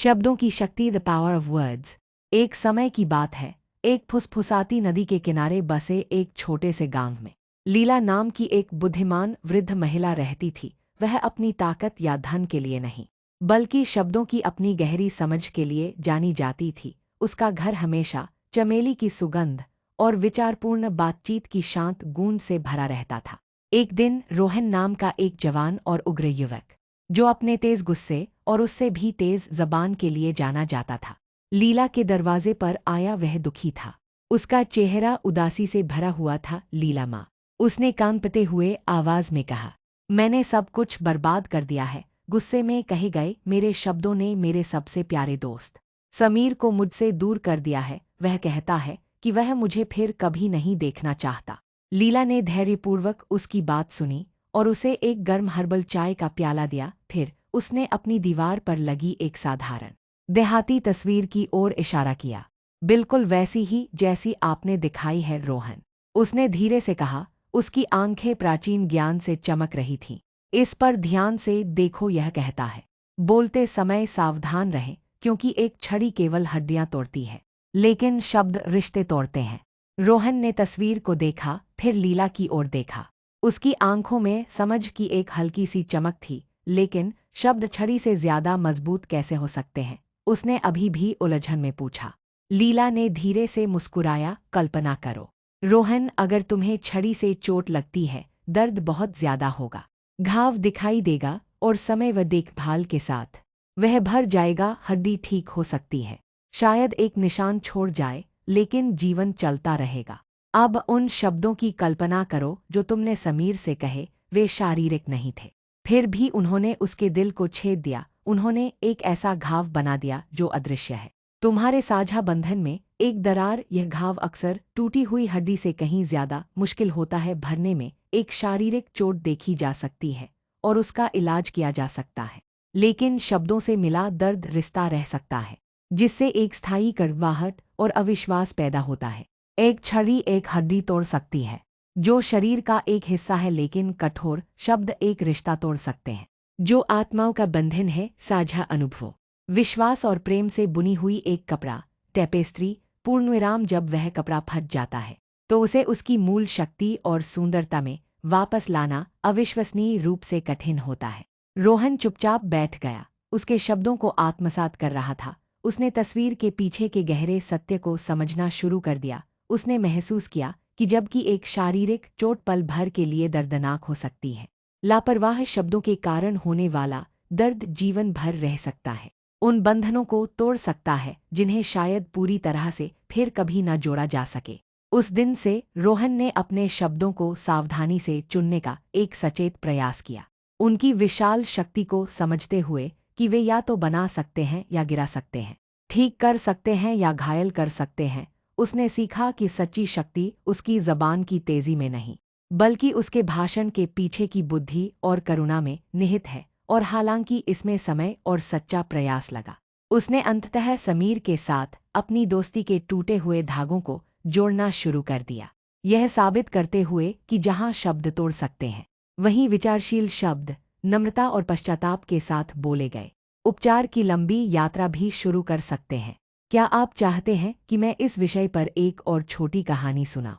शब्दों की शक्ति, द पावर ऑफ वर्ड्स। एक समय की बात है, एक फुसफुसाती नदी के किनारे बसे एक छोटे से गांव में लीला नाम की एक बुद्धिमान वृद्ध महिला रहती थी। वह अपनी ताकत या धन के लिए नहीं, बल्कि शब्दों की अपनी गहरी समझ के लिए जानी जाती थी। उसका घर हमेशा चमेली की सुगंध और विचारपूर्ण बातचीत की शांत गूंज से भरा रहता था। एक दिन रोहन नाम का एक जवान और उग्र युवक, जो अपने तेज गुस्से और उससे भी तेज जबान के लिए जाना जाता था, लीला के दरवाजे पर आया। वह दुखी था, उसका चेहरा उदासी से भरा हुआ था। लीला माँ, उसने कांपते हुए आवाज में कहा, मैंने सब कुछ बर्बाद कर दिया है। गुस्से में कहे गए, मेरे शब्दों ने मेरे सबसे प्यारे दोस्त समीर को मुझसे दूर कर दिया है। वह कहता है कि वह मुझे फिर कभी नहीं देखना चाहता। लीला ने धैर्यपूर्वक उसकी बात सुनी और उसे एक गर्म हर्बल चाय का प्याला दिया। फिर उसने अपनी दीवार पर लगी एक साधारण देहाती तस्वीर की ओर इशारा किया। बिल्कुल वैसी ही जैसी आपने दिखाई है रोहन, उसने धीरे से कहा। उसकी आंखें प्राचीन ज्ञान से चमक रही थीं। इस पर ध्यान से देखो, यह कहता है, बोलते समय सावधान रहें, क्योंकि एक छड़ी केवल हड्डियां तोड़ती है, लेकिन शब्द रिश्ते तोड़ते हैं। रोहन ने तस्वीर को देखा, फिर लीला की ओर देखा। उसकी आंखों में समझ की एक हल्की सी चमक थी। लेकिन शब्द छड़ी से ज्यादा मजबूत कैसे हो सकते हैं? उसने अभी भी उलझन में पूछा। लीला ने धीरे से मुस्कुराया, कल्पना करो रोहन, अगर तुम्हें छड़ी से चोट लगती है, दर्द बहुत ज्यादा होगा, घाव दिखाई देगा और समय व देखभाल के साथ वह भर जाएगा। हड्डी ठीक हो सकती है, शायद एक निशान छोड़ जाए, लेकिन जीवन चलता रहेगा। अब उन शब्दों की कल्पना करो जो तुमने समीर से कहे। वे शारीरिक नहीं थे, फिर भी उन्होंने उसके दिल को छेद दिया। उन्होंने एक ऐसा घाव बना दिया जो अदृश्य है। तुम्हारे साझा बंधन में एक दरार, यह घाव अक्सर टूटी हुई हड्डी से कहीं ज्यादा मुश्किल होता है भरने में। एक शारीरिक चोट देखी जा सकती है और उसका इलाज किया जा सकता है, लेकिन शब्दों से मिला दर्द रिश्ता रह सकता है, जिससे एक स्थायी कड़वाहट और अविश्वास पैदा होता है। एक छड़ी एक हड्डी तोड़ सकती है, जो शरीर का एक हिस्सा है, लेकिन कठोर शब्द एक रिश्ता तोड़ सकते हैं, जो आत्माओं का बंधन है, साझा अनुभव, विश्वास और प्रेम से बुनी हुई एक कपड़ा टेपेस्ट्री। पूर्णविराम, जब वह कपड़ा फट जाता है, तो उसे उसकी मूल शक्ति और सुंदरता में वापस लाना अविश्वसनीय रूप से कठिन होता है। रोहन चुपचाप बैठ गया, उसके शब्दों को आत्मसात कर रहा था। उसने तस्वीर के पीछे के गहरे सत्य को समझना शुरू कर दिया। उसने महसूस किया कि जबकि एक शारीरिक चोट पल भर के लिए दर्दनाक हो सकती है, लापरवाह शब्दों के कारण होने वाला दर्द जीवन भर रह सकता है, उन बंधनों को तोड़ सकता है जिन्हें शायद पूरी तरह से फिर कभी न जोड़ा जा सके। उस दिन से रोहन ने अपने शब्दों को सावधानी से चुनने का एक सचेत प्रयास किया, उनकी विशाल शक्ति को समझते हुए कि वे या तो बना सकते हैं या गिरा सकते हैं, ठीक कर सकते हैं या घायल कर सकते हैं। उसने सीखा कि सच्ची शक्ति उसकी जबान की तेजी में नहीं, बल्कि उसके भाषण के पीछे की बुद्धि और करुणा में निहित है। और हालांकि इसमें समय और सच्चा प्रयास लगा, उसने अंततः समीर के साथ अपनी दोस्ती के टूटे हुए धागों को जोड़ना शुरू कर दिया, यह साबित करते हुए कि जहां शब्द तोड़ सकते हैं, वहीं विचारशील शब्द नम्रता और पश्चाताप के साथ बोले गए उपचार की लंबी यात्रा भी शुरू कर सकते हैं। क्या आप चाहते हैं कि मैं इस विषय पर एक और छोटी कहानी सुनाऊं?